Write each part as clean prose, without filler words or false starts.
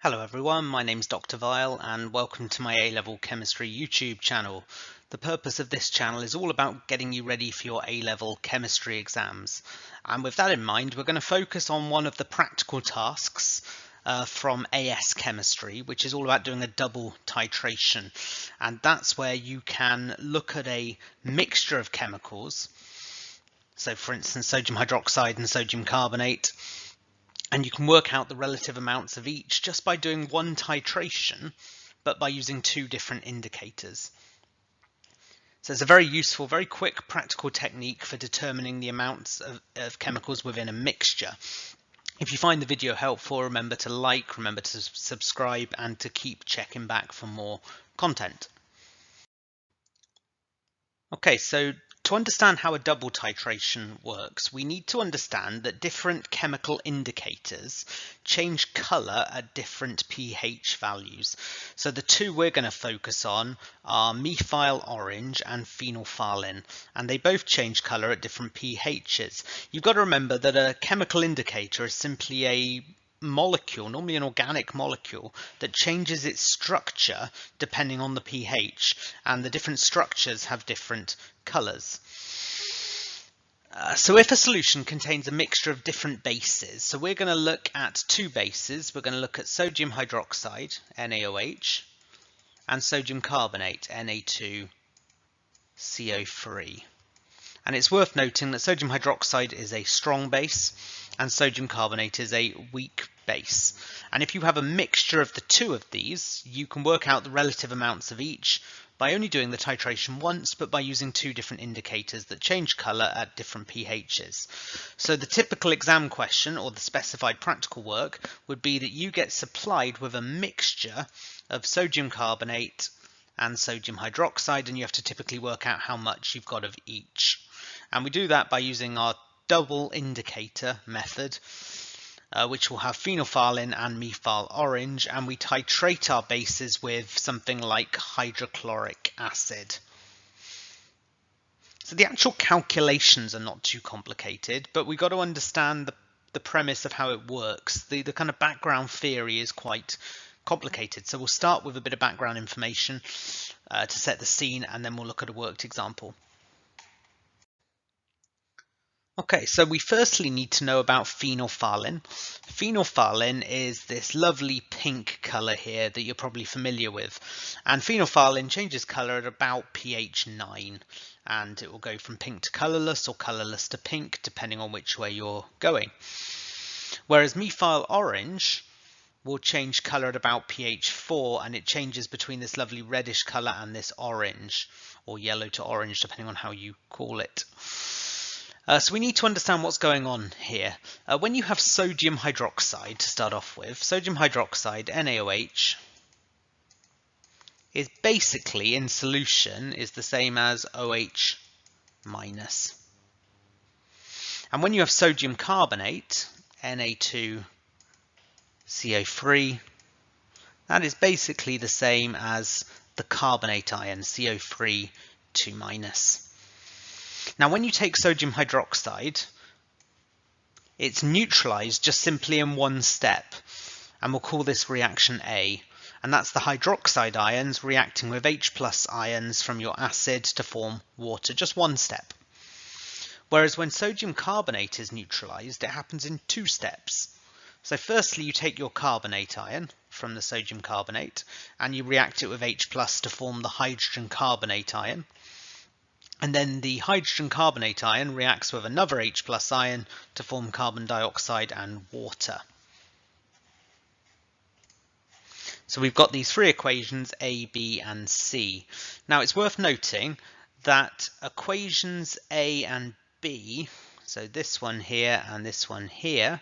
Hello everyone, my name's Dr. Vile and welcome to my A-Level Chemistry YouTube channel. The purpose of this channel is all about getting you ready for your A-Level Chemistry exams. And with that in mind, we're going to focus on one of the practical tasks from AS Chemistry, which is all about doing a double titration. And that's where you can look at a mixture of chemicals. So for instance, sodium hydroxide and sodium carbonate. And you can work out the relative amounts of each just by doing one titration, but by using two different indicators. So it's a very useful, very quick, practical technique for determining the amounts of chemicals within a mixture. If you find the video helpful, remember to like, remember to subscribe, and to keep checking back for more content. Okay, so to understand how a double titration works, we need to understand that different chemical indicators change color at different pH values. So the two we're going to focus on are methyl orange and phenolphthalein, and they both change color at different pHs. You've got to remember that a chemical indicator is simply a molecule, normally an organic molecule, that changes its structure depending on the pH, and the different structures have different colors. So if a solution contains a mixture of different bases, so we're going to look at two bases. We're going to look at sodium hydroxide, NaOH, and sodium carbonate, Na2CO3. And it's worth noting that sodium hydroxide is a strong base and sodium carbonate is a weak base. And if you have a mixture of the two of these, you can work out the relative amounts of each by only doing the titration once, but by using two different indicators that change color at different pHs. So the typical exam question, or the specified practical work, would be that you get supplied with a mixture of sodium carbonate and sodium hydroxide, and you have to typically work out how much you've got of each. And we do that by using our double indicator method, which will have phenolphthalein and methyl orange, and we titrate our bases with something like hydrochloric acid. So the actual calculations are not too complicated, but we've got to understand the premise of how it works. The kind of background theory is quite complicated. So we'll start with a bit of background information to set the scene, and then we'll look at a worked example. Okay, so we firstly need to know about phenolphthalein. Phenolphthalein is this lovely pink color here that you're probably familiar with. And phenolphthalein changes color at about pH 9. And it will go from pink to colorless or colorless to pink, depending on which way you're going. Whereas methyl orange will change color at about pH 4, and it changes between this lovely reddish color and this orange, or yellow to orange, depending on how you call it. So we need to understand what's going on here. When you have sodium hydroxide to start off with, sodium hydroxide, NaOH, is basically in solution is the same as OH minus. And when you have sodium carbonate, Na2CO3, that is basically the same as the carbonate ion, CO3 2 minus. Now, when you take sodium hydroxide, it's neutralized just simply in one step, and we'll call this reaction A, and that's the hydroxide ions reacting with H+ ions from your acid to form water, just one step. Whereas when sodium carbonate is neutralized, it happens in two steps. So firstly, you take your carbonate ion from the sodium carbonate, and you react it with H+ to form the hydrogen carbonate ion. And then the hydrogen carbonate ion reacts with another H+ ion to form carbon dioxide and water. So we've got these three equations, A, B, and C. Now it's worth noting that equations A and B, so this one here and this one here,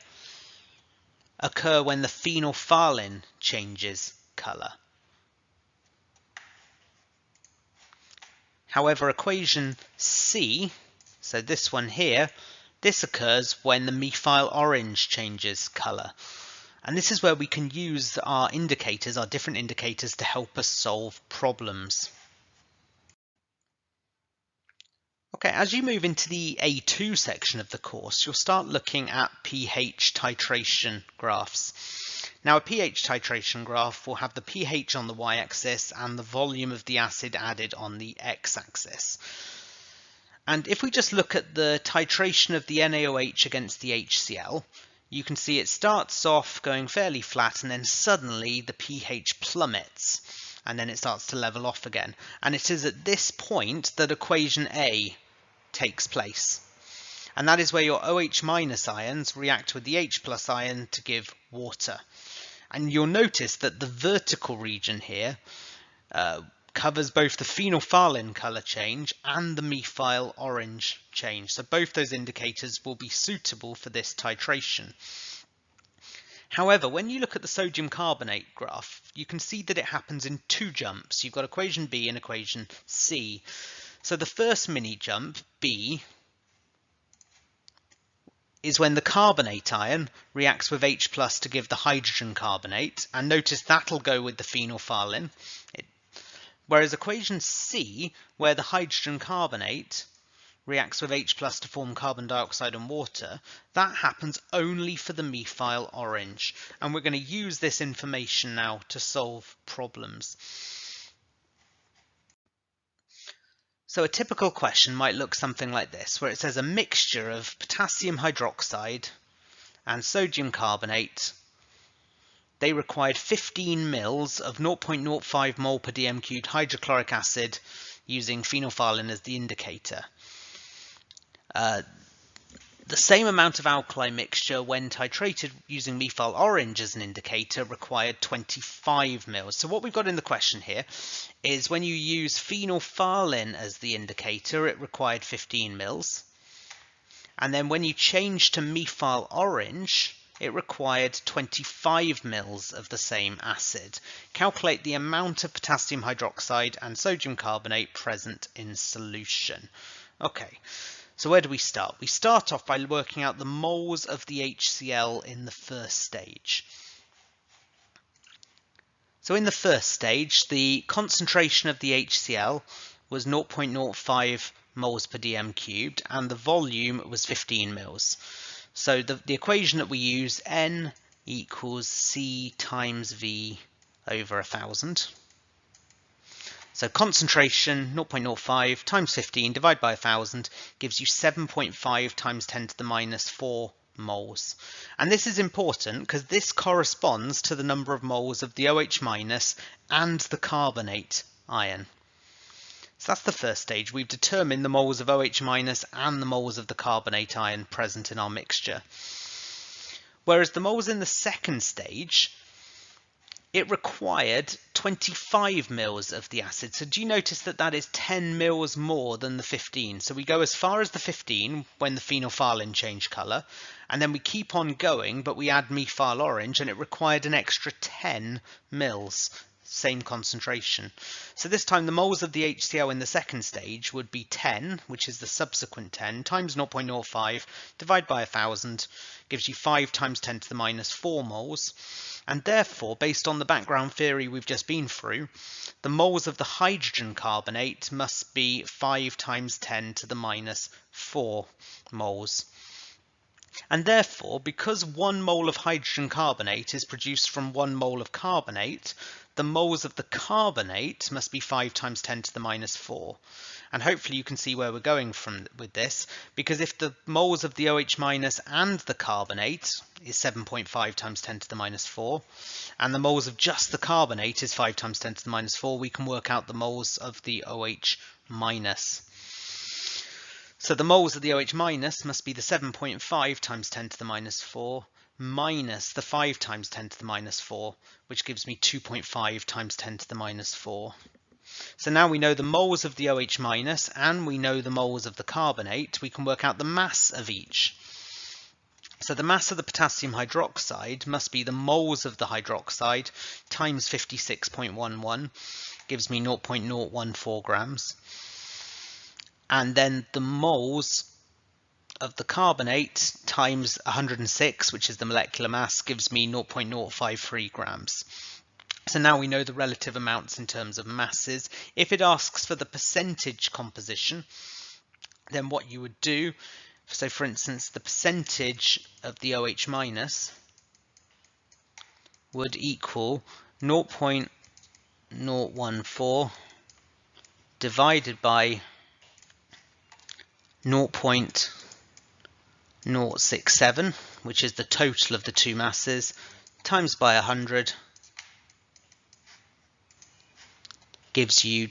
occur when the phenolphthalein changes color. However, equation C, so this one here, this occurs when the methyl orange changes color. And this is where we can use our indicators, our different indicators, to help us solve problems. Okay, as you move into the A2 section of the course, you'll start looking at pH titration graphs. Now a pH titration graph will have the pH on the y-axis and the volume of the acid added on the x-axis. And if we just look at the titration of the NaOH against the HCl, you can see it starts off going fairly flat and then suddenly the pH plummets and then it starts to level off again. And it is at this point that equation A takes place. And that is where your OH minus ions react with the H plus ion to give water. And you'll notice that the vertical region here covers both the phenolphthalein colour change and the methyl orange change. So both those indicators will be suitable for this titration. However, when you look at the sodium carbonate graph, you can see that it happens in two jumps. You've got equation B and equation C. So the first mini jump, B, is when the carbonate ion reacts with H plus to give the hydrogen carbonate, and notice that'll go with the phenolphthalein. Whereas equation C, where the hydrogen carbonate reacts with H plus to form carbon dioxide and water, that happens only for the methyl orange. And we're going to use this information now to solve problems. So a typical question might look something like this, where it says a mixture of potassium hydroxide and sodium carbonate. They required 15 mils of 0.05 mole per dm cubed hydrochloric acid using phenolphthalein as the indicator. The same amount of alkali mixture when titrated using methyl orange as an indicator required 25 mils. So what we've got in the question here is when you use phenolphthalein as the indicator, it required 15 mils. And then when you change to methyl orange, it required 25 mils of the same acid. Calculate the amount of potassium hydroxide and sodium carbonate present in solution. Okay, so where do we start? We start off by working out the moles of the HCl in the first stage. So in the first stage, the concentration of the HCl was 0.05 moles per dm cubed and the volume was 15 mils. So the equation that we use, N equals C times V over 1,000. So concentration 0.05 times 15 divided by 1,000 gives you 7.5 times 10 to the minus 4 moles. And this is important because this corresponds to the number of moles of the OH minus and the carbonate ion. So that's the first stage. We've determined the moles of OH minus and the moles of the carbonate ion present in our mixture. Whereas the moles in the second stage, it required 25 mils of the acid. So do you notice that that is 10 mils more than the 15? So we go as far as the 15 when the phenolphthalein changed colour, and then we keep on going, but we add methyl orange, and it required an extra 10 mils. Same concentration. So this time the moles of the HCl in the second stage would be 10, which is the subsequent 10, times 0.05 divided by 1,000 gives you 5 times 10 to the minus 4 moles. And therefore, based on the background theory we've just been through, the moles of the hydrogen carbonate must be 5 times 10 to the minus 4 moles. And therefore, because 1 mole of hydrogen carbonate is produced from 1 mole of carbonate, the moles of the carbonate must be 5 times 10 to the minus 4. And hopefully you can see where we're going with this, because if the moles of the OH minus and the carbonate is 7.5 times 10 to the minus 4, and the moles of just the carbonate is 5 times 10 to the minus 4, we can work out the moles of the OH minus. So the moles of the OH minus must be the 7.5 times 10 to the minus 4 minus the 5 times 10 to the minus 4, which gives me 2.5 times 10 to the minus 4. So now we know the moles of the OH minus and we know the moles of the carbonate. We can work out the mass of each. So the mass of the potassium hydroxide must be the moles of the hydroxide times 56.11 gives me 0.014 grams. And then the moles of the carbonate times 106, which is the molecular mass, gives me 0.053 grams. So now we know the relative amounts in terms of masses. If it asks for the percentage composition, then what you would do, so for instance, the percentage of the OH minus would equal 0.014 divided by 0.067, which is the total of the two masses, times by 100, gives you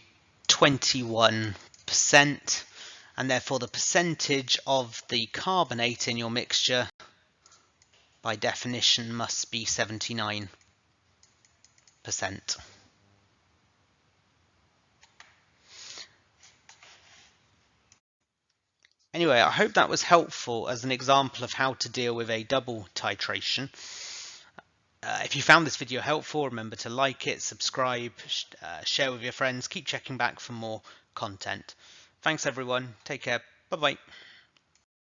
21%, and therefore the percentage of the carbonate in your mixture by definition must be 79%. Anyway, I hope that was helpful as an example of how to deal with a double titration. If you found this video helpful, remember to like it, subscribe, share with your friends, keep checking back for more content. Thanks everyone, take care, bye bye.